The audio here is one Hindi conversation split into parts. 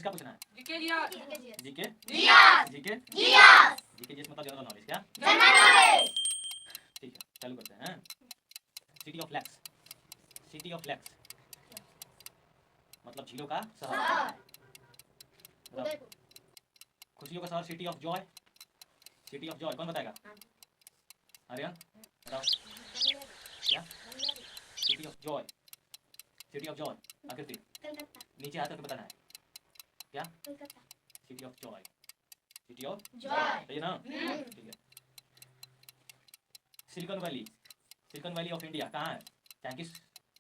किसका पूछना है? GK GS. GK GS. GK GS. GK GS मतलब जनरल नॉलेज। क्या? General knowledge. ठीक है, चालू करते हैं। City of lakes, city of lakes मतलब झीलों का शहर। उदयपुर। खुशियों का शहर city of joy, city of joy कौन बताएगा? आर्यन बताओ क्या? City of joy, city of joy. Akriti Calcutta. नीचे हाथ करके बताना है। क्या? Calcutta. City of joy, city of joy. सही है ना? ठीक है। Silicon valley, silicon valley of India कहाँ है? क्या किस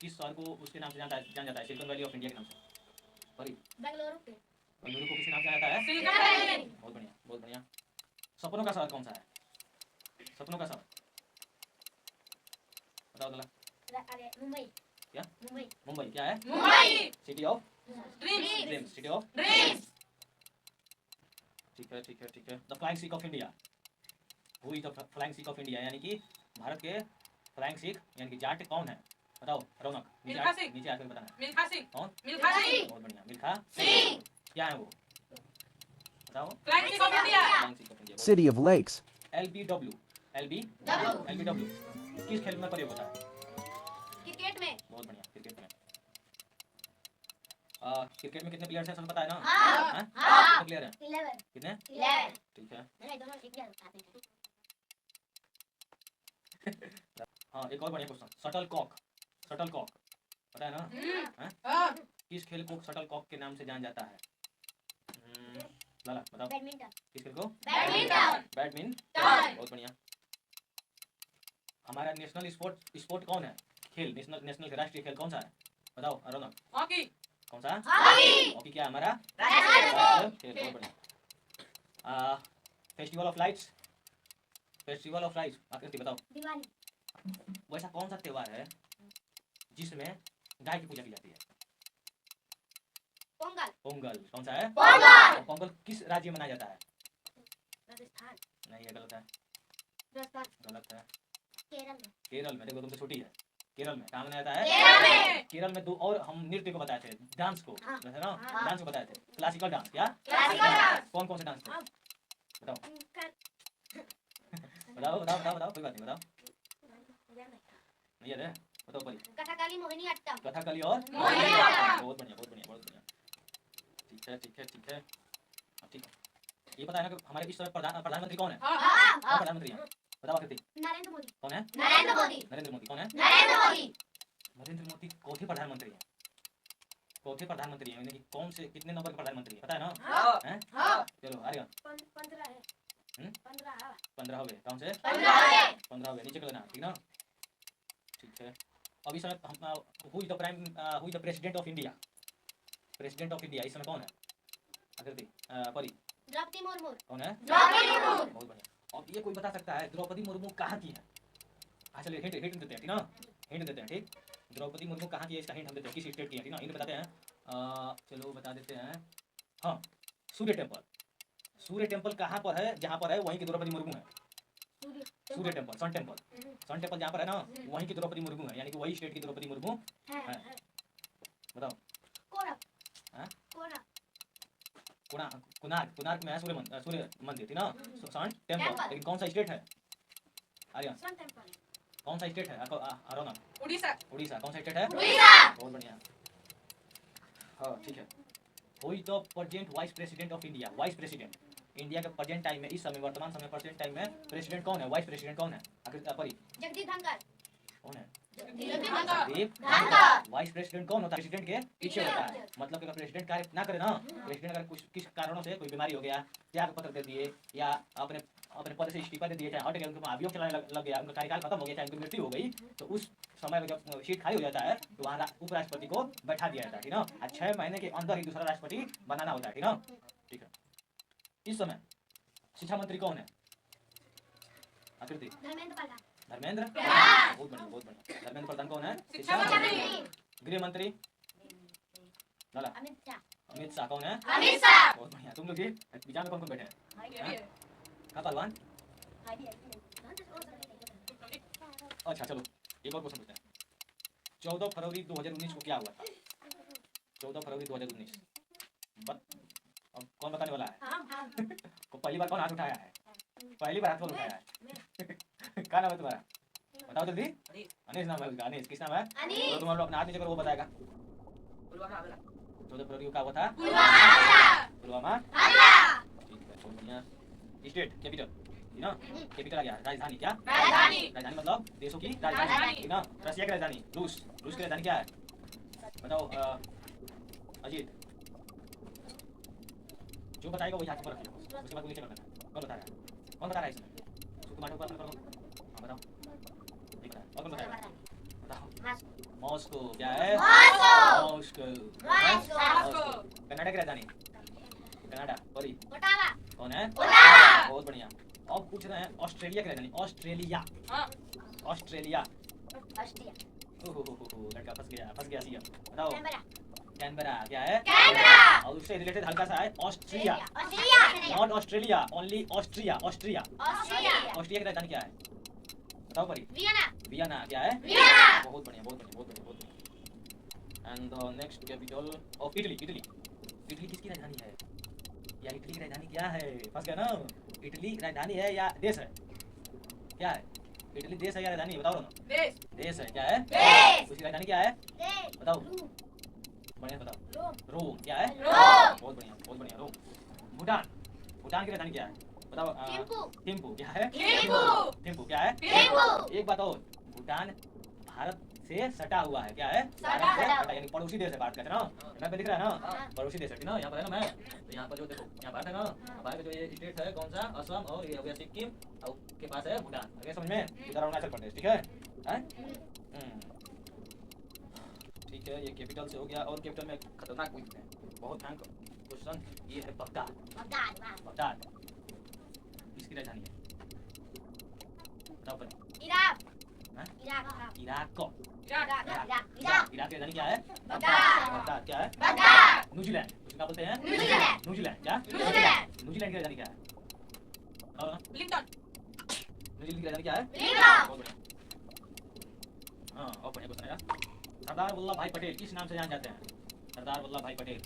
किस शहर को उसके नाम से जाना जाता है? सिलिकॉन वैली ऑफ इंडिया के नाम से। सॉरी, बेंगलुरु पे। बेंगलुरु को किस नाम से जाना जाता है? Silicon valley. बहुत बढ़िया, बहुत बढ़िया। सपनों का शहर कौन सा है? सपनों का शहर बताओ जरा। अरे मुंबई। क्या? मुंबई। मुंबई क्या है? Mumbai. City of dreams. Dreams, city of dreams. ठीक है, ठीक है, ठीक है। The flying Sikh of India, who is the flying Sikh of India? यानी कि भारत के फ्लाइंग सिख यानी कि जाट कौन है? बताओ रौनक। मिल्खा सिंह। नीचे आकर बताना है। मिल्खा सिंह। कौन? मिल्खा सिंह। बहुत बढ़िया, मिल्खा सिंह। क्या है वो? बताओ। Flying Sikh of India. Flying Sikh of India. City of Lakes. LBW, LBW किस खेल में प्रयोग होता है? क्रिकेट में। बहुत बढ़िया, क्रिकेट में। क्रिकेट में कितने प्लेयर्स हैं सबको पता है ना? हाँ। हैं? हाँ। कितने प्लेयर हैं? 11। कितने? 11। ठीक है। मैंने दोनों एक बार बताते हैं। हाँ, एक और बढ़िया question. Shuttlecock, shuttlecock पता है ना? हैं? हाँ। किस खेल को शटल कॉक के नाम से जाना जाता है? लाला बताओ। बैडमिंटन। किस खेल को? बैडमिंटन। बैडमिंटन। बहुत बढ़िया। हमारा नेशनल स्पोर्ट कौन है? खेल नेशनल राष्ट्रीय खेल कौन सा है? बताओ अरुणा। हॉकी। कौन सा? हॉकी। हॉकी क्या है हमारा? राष्ट्रीय खेल। बहुत बढ़िया। Festival of lights, festival of lights आकृति बताओ। दिवाली। वैसा कौन सा त्योहार है जिसमें गाय की पूजा की जाती है? पोंगल। पोंगल कौन सा है? पोंगल। पोंगल किस राज्य में मनाया जाता है? राजस्थान। नहीं, ये गलत है, राजस्थान। गलत है। केरल में। केरल में, देखो तुमसे छोटी है। केरल में कहाँ मनाया जाता है? केरल में। केरल में दो और हम नृत्य को बताए थे, डांस को, हाँ। है ना? हाँ। डांस को बताए थे, क्लासिकल डांस। क्या? Classical dance. कौन कौन से डांस थे? हाँ। बताओ बताओ बताओ बताओ बताओ, कोई बात नहीं, बताओ। नहीं याद है? बताओ परी। कथकली, मोहिनी अट्टम। कथकली और मोहिनीअट्टम। बहुत बढ़िया, बहुत बढ़िया, बहुत बढ़िया। ठीक है, ठीक है, ठीक है। अब ठीक है, ये पता है ना कि हमारे इस समय प्रधानमंत्री कौन है? हाँ। कौन प्रधानमंत्री है? बताओ आकृति। नरेंद्र मोदी। कौन है? नरेंद्र मोदी। नरेंद्र मोदी कौन है? नरेंद्र मोदी। नरेंद्र मोदी चौथे प्रधानमंत्री हैं, चौथे प्रधानमंत्री हैं, यानी कि कौन से कितने नंबर के प्रधानमंत्री हैं पता है ना? हाँ। हैं? हाँ। चलो आर्यन। 15 है। 15 15 हो गए। कौन से? 15 है। 15 हो गए, नीचे कर लेना, ठीक ना? ठीक है। अब इस समय हम who is the president of India? President of India इस समय कौन है? आकृति परी। द्रौपदी मुर्मू। कौन है? द्रौपदी मुर्मू। बहुत बढ़िया। अब ये कोई बता सकता है द्रौपदी मुर्मू कहाँ की है? चलिए हिंट देते हैं, ठीक ना? हिंट देते हैं, ठीक। द्रौपदी मुर्मू कहाँ की है इसका हिंट हम देते हैं, किस स्टेट की है, ठीक ना? हिंट बताते हैं। चलो बता देते हैं। हाँ, सूर्य टेम्पल। सूर्य टेम्पल कहाँ पर है? जहाँ पर है वहीं की द्रौपदी मुर्मू है। Surya temple, sun temple, sun temple जहाँ पर है ना वहीं की द्रौपदी मुर्मू है, यानी कि वही स्टेट की द्रौपदी मुर्मू है। बताओ। कोणार्क। हाँ? कोणार्क। कोणार्क में है सूर्य मंदिर, ठीक ना? सन टेम्पल, लेकिन कौन सा स्टेट है? Aryan sun temple. कौन सा स्टेट है? अरुणा। उड़ीसा। उड़ीसा कौन सा स्टेट है? उड़ीसा। बहुत बढ़िया। हाँ ठीक है। Who is the present vice president of India? Vice president India के प्रेजेंट टाइम में, इस समय वर्तमान समय प्रेजेंट टाइम में प्रेसिडेंट कौन है? वाइस प्रेसिडेंट कौन है? परी जगदीप धनखड़। कौन है? जगदीप धनखड़। जगदीप धनखड़। वाइस प्रेसिडेंट कौन होता है? प्रेसिडेंट के पीछे होता है। मतलब कि अगर प्रेसिडेंट कार्य ना करे ना, प्रेसिडेंट अगर कुछ किस कारणों से कोई बीमारी हो गया, त्याग पत्र दे दिए या अपने अपने पद से इस्तीफा दे दिए, चाहे हट गए, उनको अभियोग चलाने लग गया, उनका कार्यकाल खत्म हो गया, चाहे उनकी मृत्यु हो गई, तो उस समय में जब सीट खाली हो जाता है तो वहाँ उपराष्ट्रपति को बैठा दिया जाता है, ठीक ना? 6 महीने के अंदर ही दूसरा राष्ट्रपति बनाना होता है, ठीक ना? ठीक है। इस समय शिक्षा मंत्री कौन है? आकृति। धर्मेंद्र प्रधान। धर्मेंद्र। बहुत बढ़िया, बहुत बढ़िया। धर्मेंद्र प्रधान कौन है? शिक्षा मंत्री। गृह मंत्री? लाला। अमित शाह। अमित शाह कौन है? अमित शाह। बहुत बढ़िया। तुम लोग बीच में कौन कौन बैठे हैं? कहाँ पहलवान? अच्छा चलो एक और क्वेश्चन पूछते हैं। 14 फरवरी 2019 को क्या हुआ था? 14 फरवरी 2019 कौन बताने वाला है? हम पहली बार कौन हाथ उठाया है? पहली बार हाथ कौन उठाया है? क्या नाम है तुम्हारा? बताओ जल्दी। अनीश नाम है उसका। अनीश किस नाम है? तो तुम अपना हाथ नीचे करो, वो बताएगा। पुलवामा हमला। 14 फरवरी को क्या हुआ था? पुलवामा। ठीक है, बहुत बढ़िया। स्टेट कैपिटल ना, कैपिटल आ गया। राजधानी क्या? राजधानी मतलब देशों की राजधानी, ठीक ना। रशिया की राजधानी रूस। रूस की राजधानी क्या है? बताओ अजीत। जो बताएगा वही हाथ पर रखिएगा, उसके बाद वो नीचे कर देना। कौन बता रहा है? कौन बता रहा है इसमें? सुकुमार को करो। हाँ बताओ। नहीं पता है। और कौन बताएगा? बताओ। मॉस्को क्या है? मॉस्को। कनाडा की राजधानी? कनाडा। सॉरी कौन है? बहुत बढ़िया। अब पूछ रहे हैं ऑस्ट्रेलिया की राजधानी। ऑस्ट्रेलिया। ऑस्ट्रेलिया। ओहो लड़का फंस गया सीएम। बताओ। कैनबरा क्या है? और उससे रिलेटेड हल्का सा है Austria. Not Australia, only Austria. Austria की राजधानी क्या है? बताओ परी। वियना क्या है? बहुत बढ़िया। And the next capital of Italy. Italy किसकी राजधानी है? या इटली की राजधानी क्या है? फंस गया ना। इटली राजधानी है या देश है? क्या है? इटली देश है या राजधानी? बताओ ना। देश है। क्या है? उसकी राजधानी क्या है? बताओ। बढ़िया बताओ। रोम क्या है? बहुत बढ़िया रोम। भूटान की राजधानी क्या है? बताओ। थिम्पू क्या है? थिम्पू क्या है? एक बात और, भूटान भारत से सटा हुआ है। क्या है? भारत से सटा, यानी पड़ोसी देश है भारत का, है ना। मैप पे दिख रहा है ना, पड़ोसी देश है ना। यहाँ पर है ना मैं, तो यहाँ पर जो देखो, यहाँ भारत है ना, भारत का जो ये स्टेट है कौन सा? असम, और ये हो गया सिक्किम, और के पास है भूटान। अगर समझ में, इधर अरुणाचल प्रदेश। ठीक है? ठीक है, ये कैपिटल से हो गया। और कैपिटल में खतरनाक पूछते हैं, बहुत भयंकर क्वेश्चन। ये है बगदाद। इसकी राजधानी है? बताओ पर। इराक की राजधानी क्या है? बगदाद क्या है? न्यूजीलैंड। उसको क्या बोलते हैं? न्यूजीलैंड क्या? न्यूजीलैंड की राजधानी क्या है? न्यूजीलैंड की राजधानी क्या है? बहुत बढ़िया। हाँ, और बढ़िया क्वेश्चन है। सरदार वल्लभ भाई पटेल किस नाम से जाने जाते हैं? Sardar Vallabh Bhai Patel.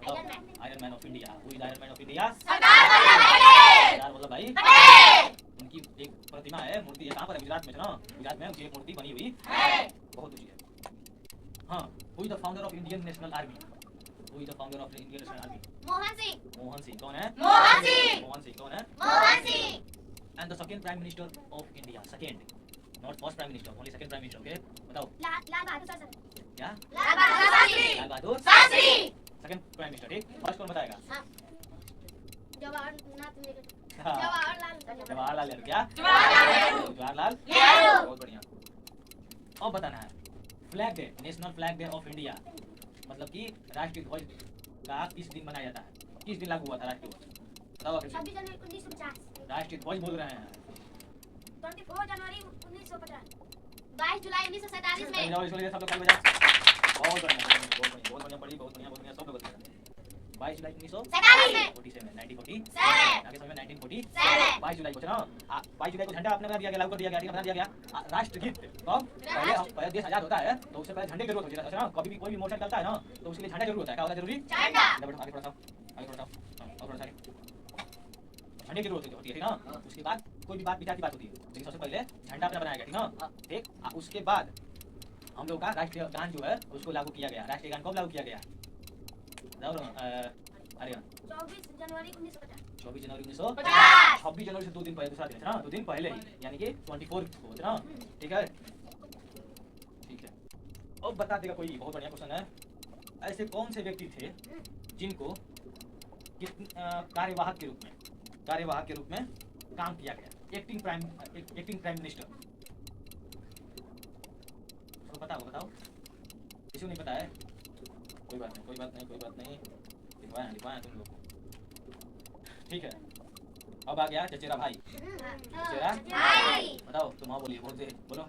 Iron man of India. Who is iron man of India? Sardar Vallabh Bhai. उनकी एक प्रतिमा है, मूर्ति है। कहाँ पर है? गुजरात में ना। गुजरात में उनकी एक मूर्ति बनी हुई है, बहुत ऊंची है। हाँ, who is the founder of Indian National Army? Mohan Singh. कौन है? मोहन सिंह कौन है? And the second prime minister of India. Second, not first prime minister, only second prime minister. Okay, बताओ। क्या? Lal Bahadur Shastri. Second prime minister. ठीक, फर्स्ट कौन बताएगा? जवाहरलाल नेहरू। क्या? जवाहरलाल नेहरू। बहुत बढ़िया। अब बताना है flag day, national flag day of India, मतलब कि राष्ट्रीय ध्वज का किस दिन मनाया जाता है? किस दिन लागू हुआ था राष्ट्रीय ध्वज? बताओ। 26 जनवरी 1950। राष्ट्रीय ध्वज बोल रहे हैं। 24 जनवरी 1950। 22 जुलाई 1947 में। सब लोग ताली बजाओ। बहुत बढ़िया पढ़ी, बहुत बढ़िया सब लोग बता रहे हैं। 22 जुलाई 1947 में 1947 आगे समय 1947 22 जुलाई को ना। 22 जुलाई को झंडा अपने बना दिया गया, लागू कर दिया गया, बना दिया गया। राष्ट्रगीत कब? पहले देश आजाद होता है तो उससे पहले झंडे की जरूरत होती है ना। कभी भी कोई भी मोर्चा निकलता है ना, तो उसके लिए झंडा जरूर होता है। क्या होता है जरूरी? झंडा। आगे थोड़ा सा और थोड़ा सा झंडे की जरूरत होती है, ठीक ना। उसके बाद कोई भी बात विचार की बात होती है, लेकिन सबसे पहले झंडा अपना बनाया गया, ठीक ना। ठीक, उसके बाद हम लोग का राष्ट्रीय गान जो है उसको लागू किया गया। राष्ट्रीय गान कब लागू किया गया? अरे 24 जनवरी 1950। 24 जनवरी 1950। 26 जनवरी से 2 दिन पहले, दूसरा दिन है ना, 2 दिन पहले ही, यानी कि 24 को है ना। ठीक है, ठीक है। अब बता देगा कोई, बहुत बढ़िया क्वेश्चन है। ऐसे कौन से व्यक्ति थे जिनको कार्यवाहक के रूप में काम किया गया? Acting prime minister. तो बताओ। किसी को नहीं पता है? कोई बात नहीं। लिखवाया तुम लोग। ठीक है, अब आ गया चचेरा भाई। चचेरा भाई बताओ। तुम हाँ बोलिए, बोलो।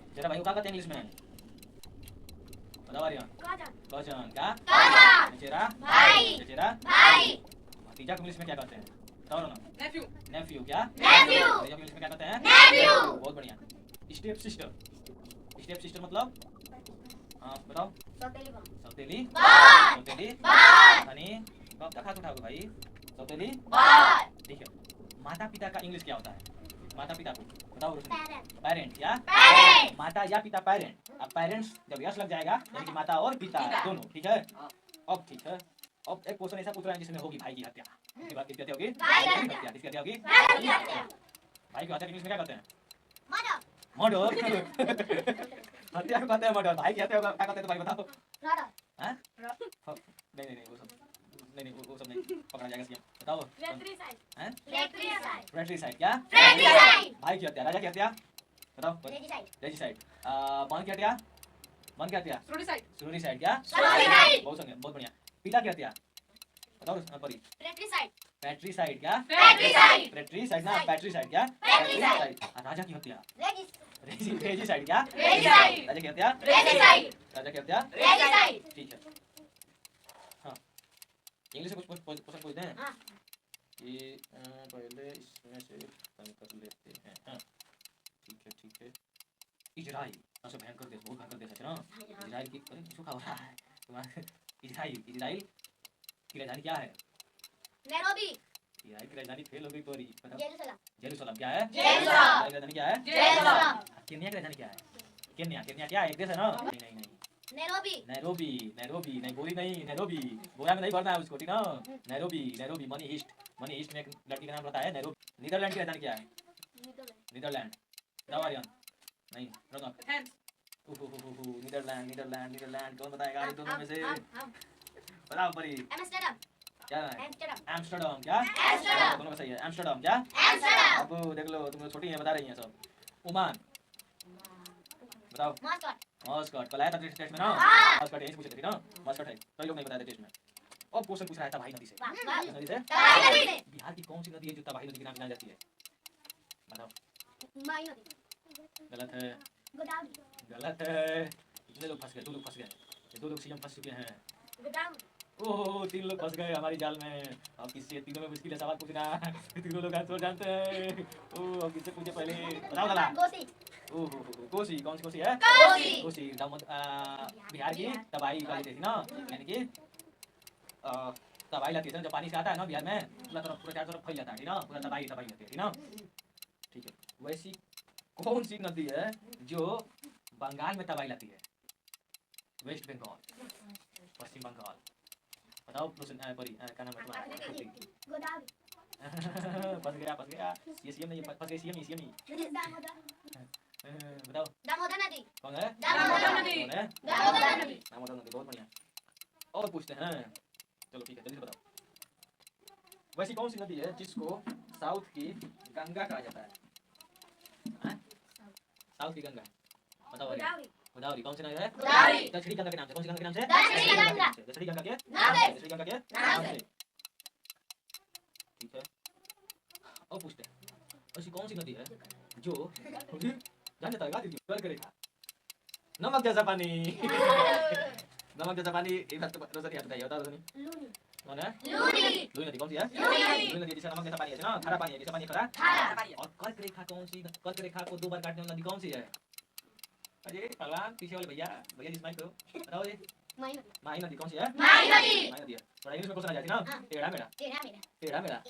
चचेरा भाई को क्या कहते हैं इंग्लिश में? बताओ आर्यन। कजन। क्या? चचेरा भाई। भतीजा को इंग्लिश में क्या कहते हैं? बताओ ना। नेफ्यू। क्या? इंग्लिश में क्या कहते हैं? बहुत बढ़िया। स्टेप सिस्टर मतलब बताओ सौतेली बम सौतेली बात सौतेली बात यानी कब तक हाथ उठाओगे भाई सौतेली बात ठीक है माता पिता का इंग्लिश क्या होता है माता पिता को बताओ रोशनी पेरेंट पेरेंट या पेरेंट माता या पिता पेरेंट अब पेरेंट्स जब यश लग जाएगा यानी कि माता और पिता दोनों ठीक है अब ठीक है अब एक क्वेश्चन ऐसा पूछ रहा है जिसमें होगी भाई की हत्या किसकी बात किसकी हत्या होगी भाई की हत्या किसकी हत्या होगी भाई की हत्या भाई की हत्या इंग्लिश में क्या कहते हैं मर्डर मर्डर हत्या को कहते हैं मर्डर भाई की हत्या को क्या कहते हैं तो भाई बताओ मर्डर हैं नहीं वो सब नहीं वो सब नहीं पकड़ा जाएगा सीएम बताओ फ्रेट्रीसाइड हैं फ्रेट्रीसाइड फ्रेट्रीसाइड क्या फ्रेट्रीसाइड भाई की हत्या राजा की हत्या बताओ रेजिसाइड रेजिसाइड बहन की हत्या बहन की हत्या Suicide. सुरीसाइड क्या सुरीसाइड बहुत संगे बहुत बढ़िया पिता की हत्या बताओ परी फ्रेट्रीसाइड पैट्रीसाइड क्या फ्रेट्रीसाइड पैट्रीसाइड ना पैट्रीसाइड क्या पैट्रीसाइड राजा की हत्या रेजिस रेजिसाइड क्या रेजिसाइड राजा की हत्या रेजिसाइड राजा की हत्या रेजिसाइड ठीक है हाँ इंग्लिश में कुछ क्वेश्चन पूछते हैं हाँ। कि पहले इसमें से तय कर लेते हैं हाँ ठीक है इजराइल सबसे भयंकर देश बहुत भयंकर देश है ना इजराइल की अरे सूखा हो रहा है तुम्हारा इजराइल की राजधानी क्या है नैरोबी इजराइल की राजधानी फेल हो गई तो बताओ जेरूसलम जेरूसलम क्या है जेरूसलम इजराइल की राजधानी क्या है जेरूसलम केन्या की राजधानी क्या है केन्या क्या है एक देश है ना नहीं नैरोबी नैरोबी नहीं बोली नहीं नैरोबी बोरा में नहीं भरना है उसको ठीक ना नैरोबी मनी ईस्ट में एक लड़की का नाम रहता है नैरोबी नीदरलैंड की राजधानी क्या है नीदरलैंड बताओ आर्यन नहीं रौनक Hands. नीदरलैंड कौन बताएगा इन दोनों में से बताओ परी एम्स्टर्डम क्या है एम्स्टर्डम एम्स्टर्डम क्या एम्स्टर्डम दोनों का सही है एम्स्टर्डम क्या एम्स्टर्डम अब देख लो तुम लोग छोटी हैं बता रही हैं सब ओमान बताओ मस्कट मस्कट कल आया था टेस्ट में ना हाँ। मस्कट यही से पूछे थे ना मस्कट है कई लोग नहीं बताए थे टेस्ट में अब क्वेश्चन पूछ रहा है तबाही नदी से वाह किस नदी से तबाही नदी से बिहार की कौन सी नदी है जो तबाही नदी के नाम से जानी जाती है बताओ माई नदी गलत है गोदावरी गलत है कितने लोग फंस गए दो लोग फंस गए ये दो लोग सीएम फंस चुके हैं गोदावरी ओह तीन लोग फंस गए हमारी जाल में अब किससे तीनों में मुश्किल है सवाल पूछना तीनों लोग आंसर जानते हैं ओह अब किससे पूछे पहले बताओ दादा कोसी ओह कोसी कौन सी कोसी है कोसी कोसी बिहार की तबाही वाली थी ना यानी कि तबाही लगती है जब पानी से आता है ना बिहार में पूरा चारों तरफ फैल जाता है ठीक ना पूरा तबाही लगती है ठीक ना ठीक है वैसी कौन सी नदी है जो बंगाल में तबाही लाती है वेस्ट बंगाल पश्चिम बंगाल बताओ परी क्या नाम है तुम्हारा गोदावरी फंस गया ये सीएम नहीं फंस गए सीएम ही बताओ दामोदर नदी कौन है दामोदर नदी। कौन है दामोदर नदी दामोदर नदी बहुत बढ़िया और पूछते हैं चलो ठीक है जल्दी से बताओ वैसी कौन सी नदी है जिसको साउथ की गंगा कहा जाता है साउथ की गंगा बताओ अरे गोदावरी गोदावरी कौन सी नदी है गोदावरी दक्षिणी गंगा के नाम से कौन सी गंगा के नाम से दक्षिणी गंगा दक्षिणी गंगा के नाम से दक्षिणी गंगा के नाम से ठीक है और पूछते हैं ऐसी कौन सी नदी है जो जान जाता है दीदी कर करेगा नमक जैसा पानी नमक जैसा पानी एक बात तो रोशनी याद बताइए बताओ रोशनी लूनी कौन है लूनी लुई नदी कौन सी है लूनी लुई नदी जिसका नमक जैसा पानी है ना खारा पानी है जिसका पानी खरा खारा और कर्क रेखा कौन सी कर्क रेखा को दो बार काटने वाली नदी कौन सी है अरे भगवान पीछे वाले भैया भैया जिस माइक करो बताओ ये माई नदी माही नदी कौन सी है माई नदी माही नदी है थोड़ा इंग्लिश में क्वेश्चन आ जाती ना हाँ। टेढ़ा मेढ़ा तेरा मेरा टेढ़ा मेढ़ा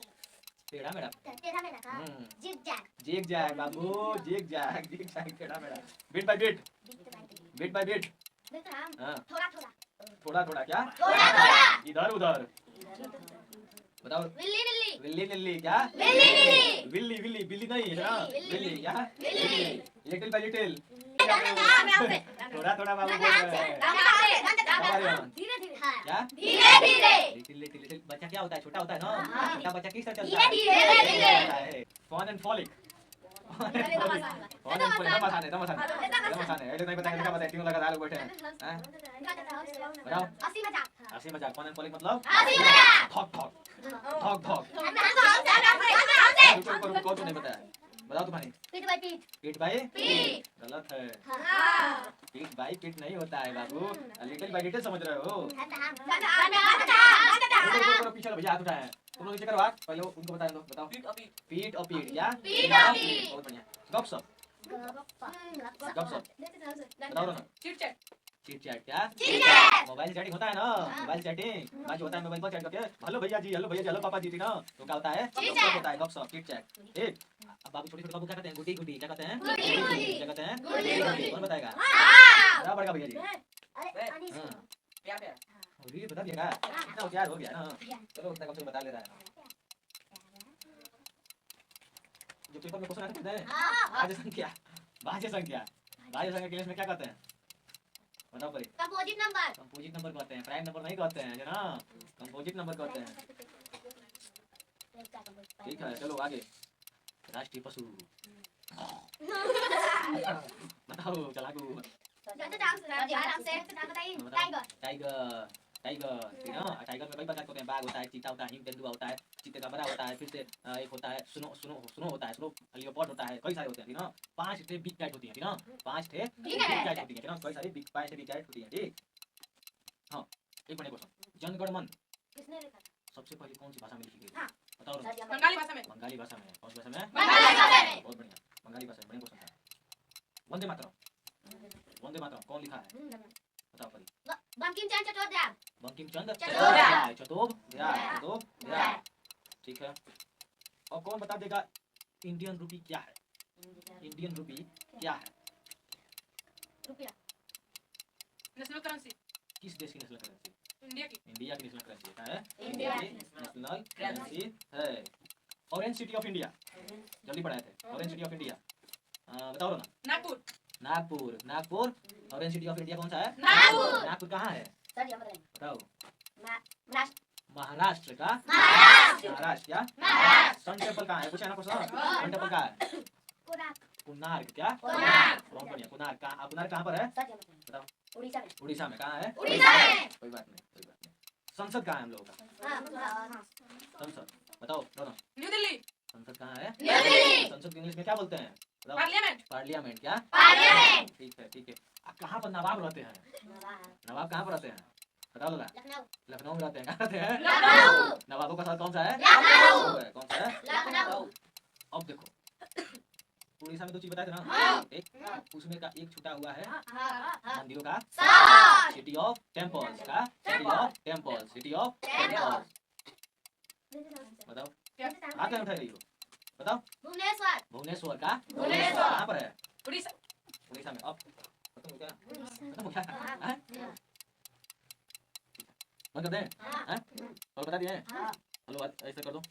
टेढ़ा मेढ़ा तेरा मेरा का हम्म जिग जैग जिग जैग बाबू जिग जैग टेढ़ा मेढ़ा bit by bit bit by bit Vikram हाँ थोड़ा थोड़ा थोड़ा थोड़ा क्या थोड़ा थोड़ा इधर उधर बताओ बिल्ली बिल्ली बिल्ली बिल्ली क्या बिल्ली बिल्ली बिल्ली बिल्ली बिल्ली नहीं है ना बिल्ली, बिल्ली क्या बिल्ली। लिटिल बाय लिटिल थोड़ा थोड़ा थोड़ा बाबू बोल रहे हैं धीरे धीरे हाँ क्या धीरे धीरे लिटिल लिटिल लिटिल बच्चा क्या होता है छोटा होता है ना हाँ। छोटा बच्चा किस तरह धीरे चलता धीरे है फॉन एंड फॉलिक फॉन एंड फॉलिक दम आसान है ऐसे नहीं बताएंगे क्या बताएं तीनों लगातार लोग बैठे हैं हैं बताओ हंसी मजाक हंसी मजाक फॉन एंड फॉलिक मतलब हंसी मजाक ठॉक ठॉक ठॉक ठॉक रुको तो नहीं बताया बताओ तुम्हारी पीठ बाई पीठ पीठ बाई पीठ गलत है हाँ पीठ बाई पीठ नहीं होता है बाबू लिटिल बाई लिटिल समझ रहे हो रुको पीछे भैया हाथ उठाए तुम लोग नीचे करो हाथ पहले उनको बता दो बताओ Feet up. पीठ और पीठ या पीठ और पीठ। बहुत बढ़िया गपशप गपशप बताओ ना Chit chat. चिट चैट क्या चैट। मोबाइल चैटिंग होता है ना मोबाइल चैटिंग आज होता है मोबाइल पर चैट करके हेलो भैया जी हेलो पापा जी थी ना तो क्या होता है गपशप होता है गपशप चिट चैट ठीक अब बाबू छोटे छोटे बाबू क्या कहते हैं गुडी गुडी क्या कहते हैं गुडी। क्या कहते हैं गुडी। कौन बताएगा हाँ। बड़ा बड़का भैया जी बे, हाँ प्यार प्यार अरे बता दिएगा इतना होशियार हो गया ना चलो उतना कम से कम बता ले रहा है जो पेपर में क्वेश्चन आते हैं भाज्य संख्या के इंग्लिश में क्या कहते हैं बताओ परी कंपोजिट नंबर। कंपोजिट नंबर कहते हैं प्राइम नंबर नहीं कहते हैं है ना कंपोजिट नंबर कहते हैं ठीक है चलो आगे राष्ट्रीय पशु बताओ चलाकू आराम से बताइए। टाइगर। टाइगर टाइगर ठीक है ना टाइगर में कई प्रकार के होते हैं बाघ होता है चीता होता है हिम तेंदुआ होता है चीते का बड़ा होता है फिर से एक होता है सुनो होता है स्नो लियोपार्ड होता है कई सारे होते हैं ठीक ना 5 थे बिग कैट होती है ठीक ना 5 थे बिग कैट होती है ठीक ना कई सारी बिग 5 थे बिग कैट होती है ठीक हाँ एक मिनट क्वेश्चन जनगण मन किसने लिखा? सबसे पहले कौन सी भाषा में लिखी गई हाँ। बताओ ना बंगाली भाषा में बंगाली भाषा में कौन सी भाषा में बंगाली भाषा में। बहुत बढ़िया बंगाली भाषा में बढ़िया क्वेश्चन था वंदे मातरम कौन लिखा है बताओ परी बंकिम चंद्र चट्टोपाध्याय। बंकिम चंद्र चट्टोपाध्याय। चट्टोपाध्याय ठीक है और कौन बता देगा इंडियन रुपी क्या है इंडियन रुपी क्या है रुपया। नेशनल करेंसी किस देश की नेशनल करेंसी इंडिया की इंडिया की नेशनल करेंसी क्या है इंडिया की नेशनल करेंसी है ऑरेंज सिटी ऑफ इंडिया जल्दी पढ़ाए थे ऑरेंज सिटी ऑफ इंडिया बताओ ना Nagpur Nagpur orange city of India कौन सा है नागपुर कहाँ है सर ये बताइए। बताओ महाराष्ट्र। महाराष्ट्र का महाराष्ट्र। महाराष्ट्र क्या महाराष्ट्र। सन टेम्पल कहाँ है पूछा ना क्वेश्चन सन टेम्पल कहाँ है कुनार्क क्या कोणार्क। बहुत बढ़िया कुनार्क कहाँ पर है सर ये बताइए। बताओ। उड़ीसा में। उड़ीसा में कहाँ है उड़ीसा में। कोई बात नहीं संसद कहाँ है हम लोगों का हाँ। संसद बताओ दोनों न्यू दिल्ली संसद कहाँ है न्यू दिल्ली। संसद इंग्लिश में क्या बोलते हैं बताओ पार्लियामेंट पार्लियामेंट क्या पार्लियामेंट। ठीक है कहाँ पर नवाब रहते हैं नवाब कहाँ पर रहते हैं बताओ लोला लखनऊ। लखनऊ में रहते हैं कहाँ रहते हैं लखनऊ। नवाबों का शहर कौन सा है लखनऊ। कौन सा है लखनऊ। अब देखो उड़ीसा में 2 चीज बताए थे ना हाँ। एक उसमें का एक छुटा हुआ है हाँ। मंदिरों का शहर। सिटी ऑफ टेम्पल्स का सिटी ऑफ टेम्पल्स बताओ हाथ में उठा रही हो बताओ भुवनेश्वर। भुवनेश्वर का भुवनेश्वर। कहाँ पर है उड़ीसा उड़ीसा में अब खत्म हो गया हाँ? बंद कर दें हाँ। और बता दिए हाँ। हेलो ऐसे कर दो